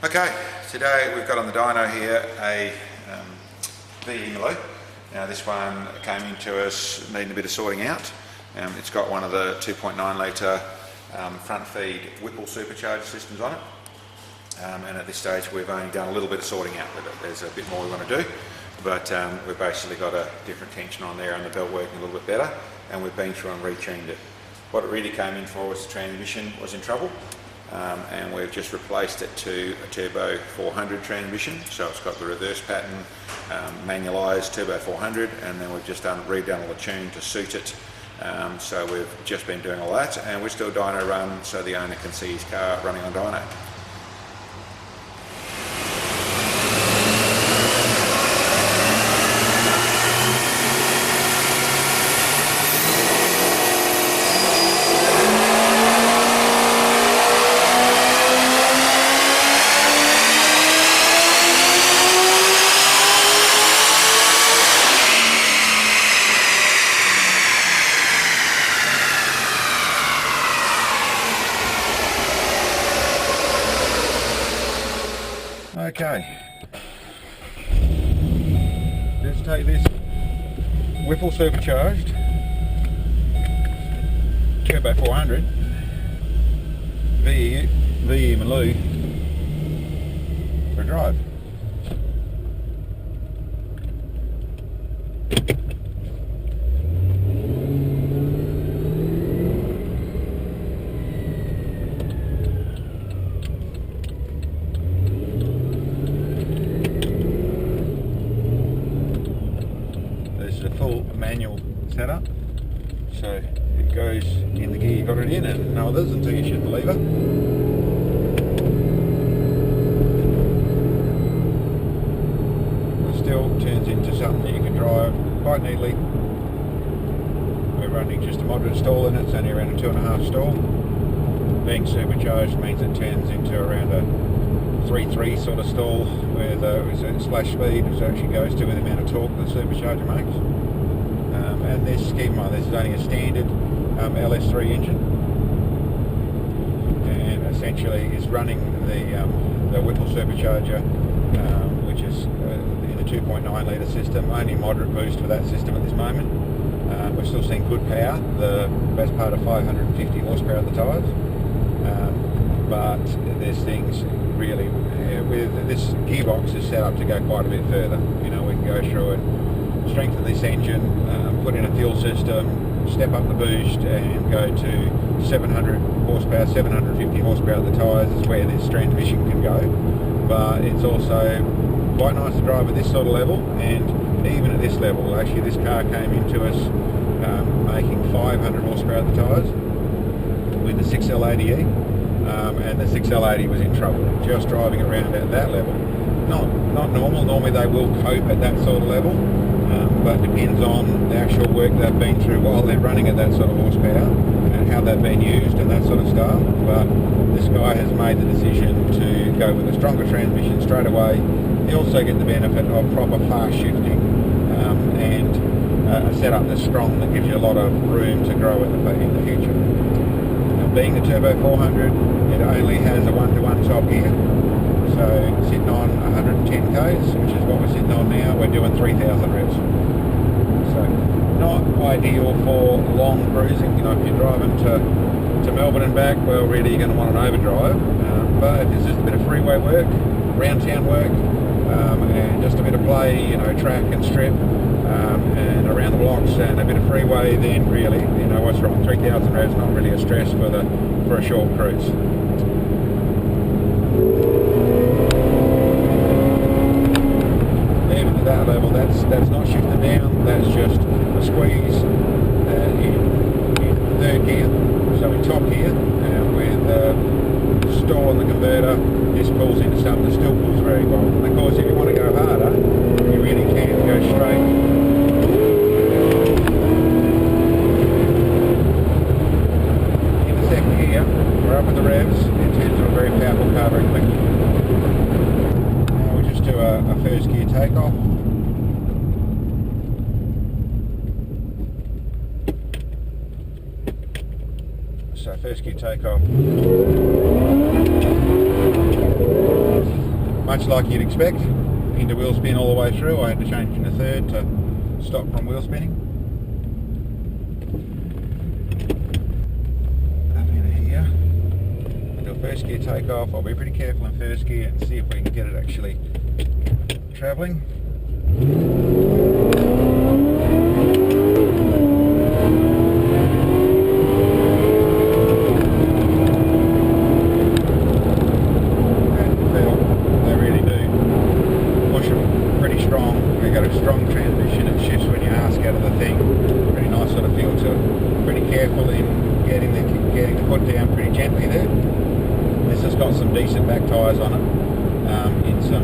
Okay, today we've got on the dyno here a VE Maloo. Now this one came into us needing a bit of sorting out. It's got one of the 2.9 litre front feed Whipple supercharger systems on it. And at this stage we've only done a little bit of sorting out with it. There's a bit more we want to do, but we've basically got a different tension on there and the belt working a little bit better, and we've been through and retuned it. What it really came in for was the transmission was in trouble. And we've just replaced it to a Turbo 400 transmission, so it's got the reverse pattern, manualised Turbo 400, and then we've just redone all the tune to suit it. So we've just been doing all that, and we're still dyno run, so the owner can see his car running on dyno. Okay, let's take this Whipple supercharged Turbo 400 VE Maloo for a drive. Full manual setup, so it goes in the gear you got it in and no others until you shift the lever. It still turns into something that you can drive quite neatly. We're running just a moderate stall in it, it's only around a 2.5 stall. Being supercharged means it turns into around a 3.3 sort of stall where the slash speed actually goes to with the amount of torque the supercharger makes. And this, keep in mind, this is only a standard LS3 engine, and essentially is running the Whipple supercharger, which is in a 2.9 litre system, only moderate boost for that system at this moment. We're still seeing good power, the best part of 550 horsepower at the tyres, but this thing's really, with this gearbox is set up to go quite a bit further. You know, we can go through it, strengthen this engine, put in a fuel system, step up the boost and go to 700 horsepower, 750 horsepower at the tyres is where this transmission can go. But it's also quite nice to drive at this sort of level, and even at this level, actually this car came into us making 500 horsepower at the tyres with the 6L80E, and the 6L80 was in trouble, just driving around at that level. Not normal, normally they will cope at that sort of level, but depends on the actual work they've been through while they're running at that sort of horsepower and how they've been used and that sort of stuff. But this guy has made the decision to go with a stronger transmission straight away. You also get the benefit of proper fast shifting and a setup that's strong that gives you a lot of room to grow in the future. Now, being the Turbo 400, it only has a 1-to-1 top gear. So sitting on 110 k's, which is what we're sitting on now. We're doing 3,000 reps. So not ideal for long cruising. You know, if you're driving to Melbourne and back, well, really you're going to want an overdrive. But if it's just a bit of freeway work, round town work, and just a bit of play, you know, track and strip, and around the blocks and a bit of freeway, then really, you know what's wrong. 3,000 revs not really a stress for a short cruise. Even at that level, that's not shifted down. That's just a squeeze in third gear. So in top gear, with stall on the converter, this pulls into something that still pulls very well. And of course, if you want to go harder, you really can go straight. In the second gear, we're up with the revs. It turns into a very powerful car very quickly. Now we'll just do a first gear takeoff. So first gear takeoff. much like you'd expect, into wheel spin all the way through. I had to change in a third to stop from wheel spinning. Up into here, do a first gear takeoff. I'll be pretty careful in first gear and see if we can get it actually travelling. Decent back tyres on it, in some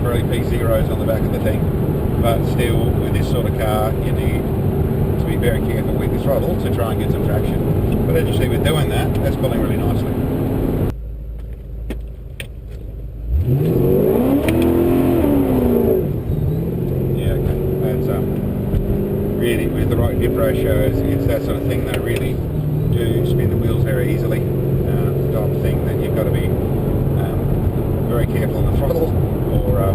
really P0s on the back of the thing, but still with this sort of car you need to be very careful with the throttle to try and get some traction. But as you see, with doing that, that's pulling really nicely. Yeah, okay. That's really, with the right dip ratios, it's that sort of thing that really do spin the wheels very easily. The type of thing that you've got to be very careful on the throttle, or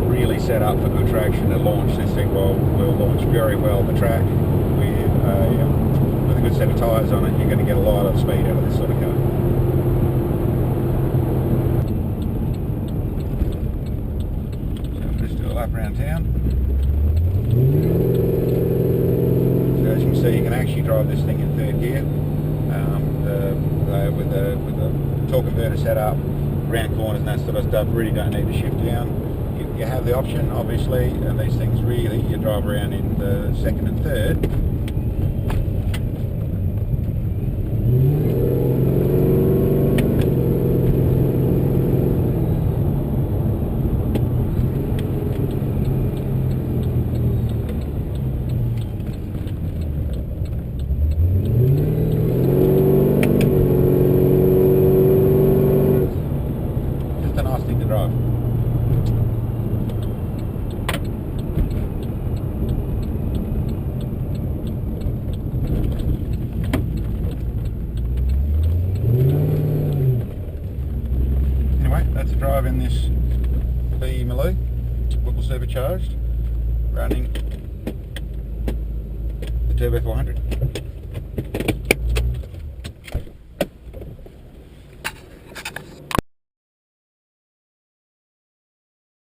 really set up for good traction to launch. This thing will launch very well the track with a good set of tyres on it. You're going to get a lot of speed out of this sort of car. So just do a lap around town. So as you can see, you can actually drive this thing in third gear with the torque converter set up. Round corners and that sort of stuff, really don't need to shift down. You have the option, obviously, and these things really, you drive around in the second and third. That's a drive in this VE Maloo, Whipple supercharged, running the Turbo 400.